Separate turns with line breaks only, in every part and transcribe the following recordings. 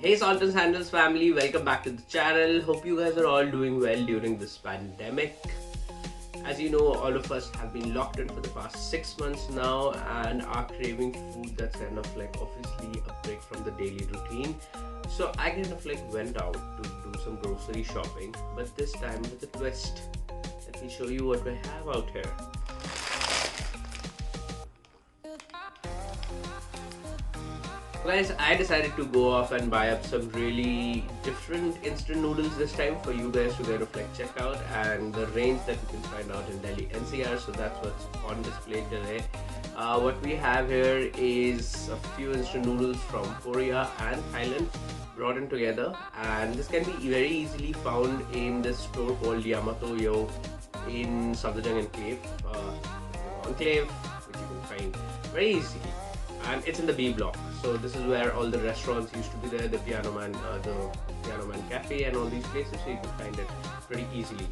Hey Salt and Sandals family, welcome back to the channel. Hope you guys are all doing well during this pandemic. As you know, all of us have been locked in for the past 6 months now and are craving food that's kind of like obviously a break from the daily routine. So I kind of like went out to do some grocery shopping, but this time with a twist. Let me show you what we have out here. Guys, I decided to go off and buy up some really different instant noodles this time for you guys to kind of like check out, and the range that you can find out in Delhi NCR. So that's what's on display today. What we have here is a few instant noodles from Korea and Thailand brought in together, and this can be very easily found in this store called Yamato Yo in Safdarjung Enclave, which you can find very easily, and it's in the B block. So this is where all the restaurants used to be there, the Piano Man Cafe and all these places, so you can find it pretty easily.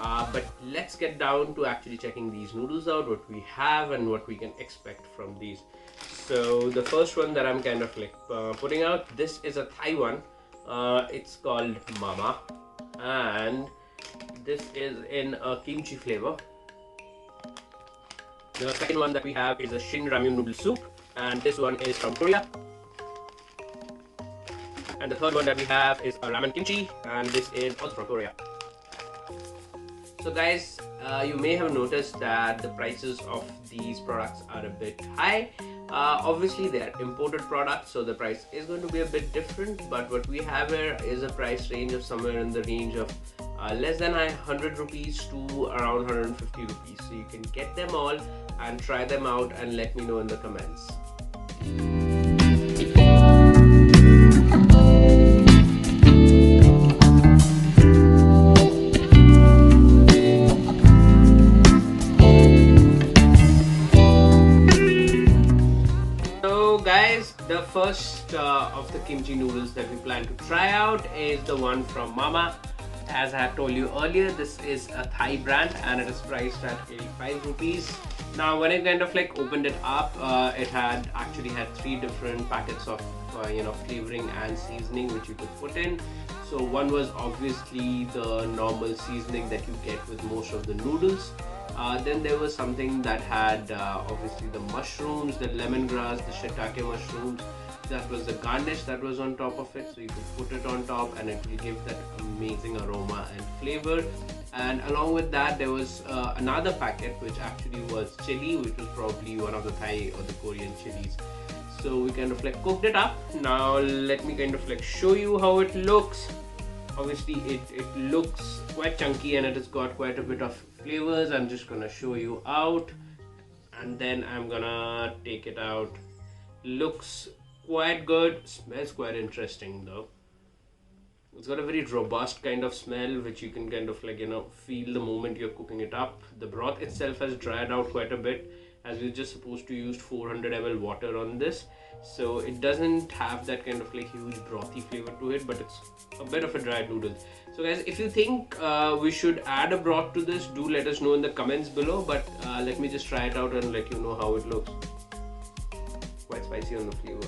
But let's get down to actually checking these noodles out, what we have and what we can expect from these. So the first one that I'm kind of like putting out, this is a Thai one. It's called Mama, and this is in a kimchi flavor. The second one that we have is a Shin Ramen Noodle Soup, and this one is from Korea. And the third one that we have is a Ramen Kimchi, and this is also from Korea. So guys, you may have noticed that the prices of these products are a bit high. Obviously they are imported products, so the price is going to be a bit different, but what we have here is a price range of somewhere in the range of less than 100 rupees to around 150 rupees. So you can get them all and try them out and let me know in the comments. So guys, the first of the kimchi noodles that we plan to try out is the one from Mama. As I have told you earlier, this is a Thai brand and it is priced at 85 rupees. Now when I kind of like opened it up, it actually had 3 different packets of flavoring and seasoning which you could put in. So one was obviously the normal seasoning that you get with most of the noodles. Then there was something that had obviously the mushrooms, the lemongrass, the shiitake mushrooms. That was the garnish that was on top of it, so you could put it on top and it will give that amazing aroma and flavor. And along with that there was another packet which actually was chili, which was probably one of the Thai or the Korean chilies. So we kind of like cooked it up. Now let me kind of like show you how it looks. Obviously it looks quite chunky and it has got quite a bit of flavors. I'm just gonna show you out and then I'm gonna take it out. Looks quite good, smells quite interesting though. It's got a very robust kind of smell which you can kind of like feel the moment you're cooking it up. The broth itself has dried out quite a bit, as we're just supposed to use 400 ml water on this, so it doesn't have that kind of like huge brothy flavor to it, but it's a bit of a dried noodle. So guys, if you think we should add a broth to this, do let us know in the comments below, but let me just try it out and let you know how it looks. Quite spicy on the flavor.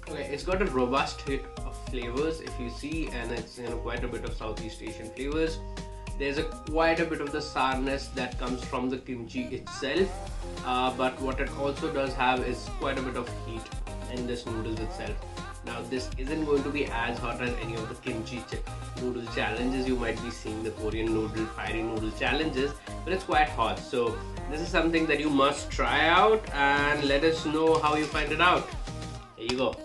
Okay, it's got a robust hit of flavors if you see, and it's quite a bit of Southeast Asian flavors. There's quite a bit of the sourness that comes from the kimchi itself, but what it also does have is quite a bit of heat in this noodles itself. Now this isn't going to be as hot as any of the kimchi noodle challenges you might be seeing, the Korean noodle fiery noodle challenges, but it's quite hot. So this is something that you must try out and let us know how you find it out. Here you go.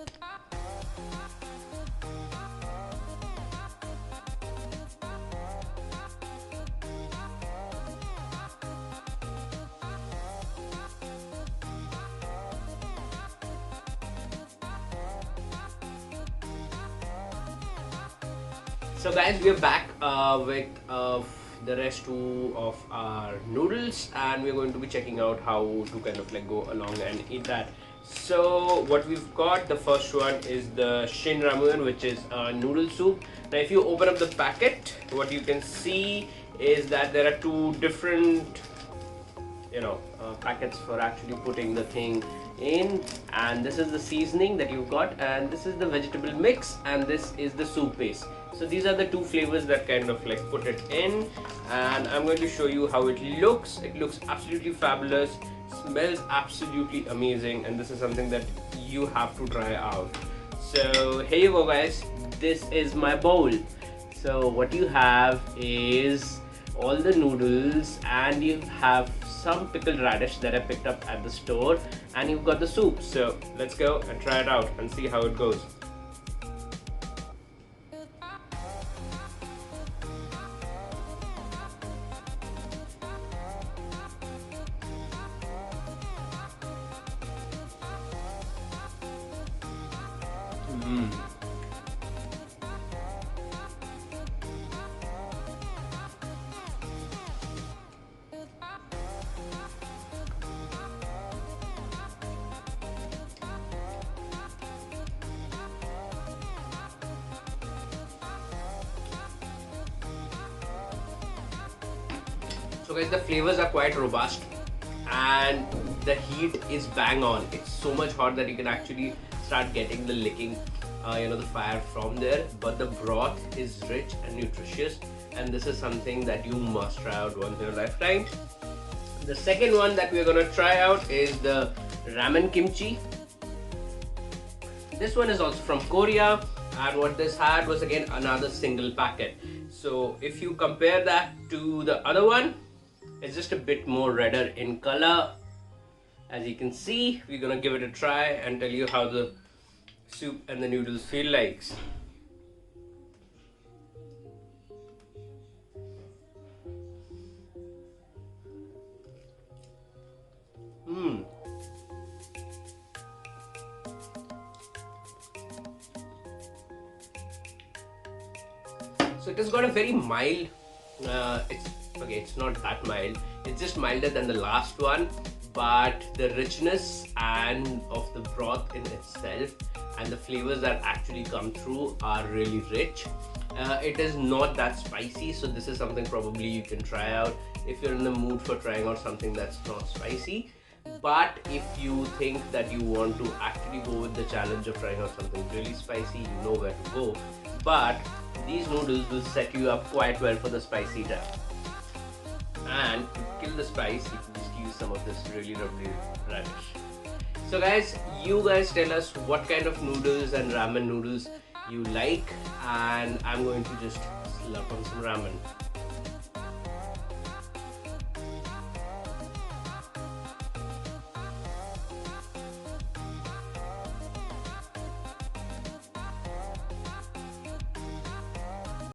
So guys, we are back with the rest of our noodles, and we're going to be checking out how to kind of like go along and eat that. So what we've got, the first one is the Shin Ramen, which is a noodle soup. Now if you open up the packet, what you can see is that there are 2 different packets for actually putting the thing in, and this is the seasoning that you've got, and this is the vegetable mix, and this is the soup base. So these are the two flavors that kind of like put it in, and I'm going to show you how it looks. It looks absolutely fabulous, smells absolutely amazing, and this is something that you have to try out. So here you go guys, this is my bowl. So what you have is all the noodles, and you have some pickled radish that I picked up at the store, and you've got the soup. So let's go and try it out and see how it goes. So guys, the flavors are quite robust, and the heat is bang on. It's so much hot that you can actually start getting the licking, the fire from there. But the broth is rich and nutritious, and this is something that you must try out once in a lifetime. The second one that we're gonna try out is the Ramen Kimchi. This one is also from Korea, and what this had was again another single packet. So if you compare that to the other one, it's just a bit more redder in color. As you can see, we're gonna give it a try and tell you how the soup and the noodles feel like. So it has got a very mild, it's not that mild, it's just milder than the last one, but the richness and of the broth in itself and the flavors that actually come through are really rich. It is not that spicy, so this is something probably you can try out if you're in the mood for trying out something that's not spicy. But if you think that you want to actually go with the challenge of trying out something really spicy, you know where to go. But these noodles will set you up quite well for the spicy type. And to kill the spice, you can just use some of this really lovely radish. So guys, you guys tell us what kind of noodles and ramen noodles you like, and I'm going to just slurp on some ramen.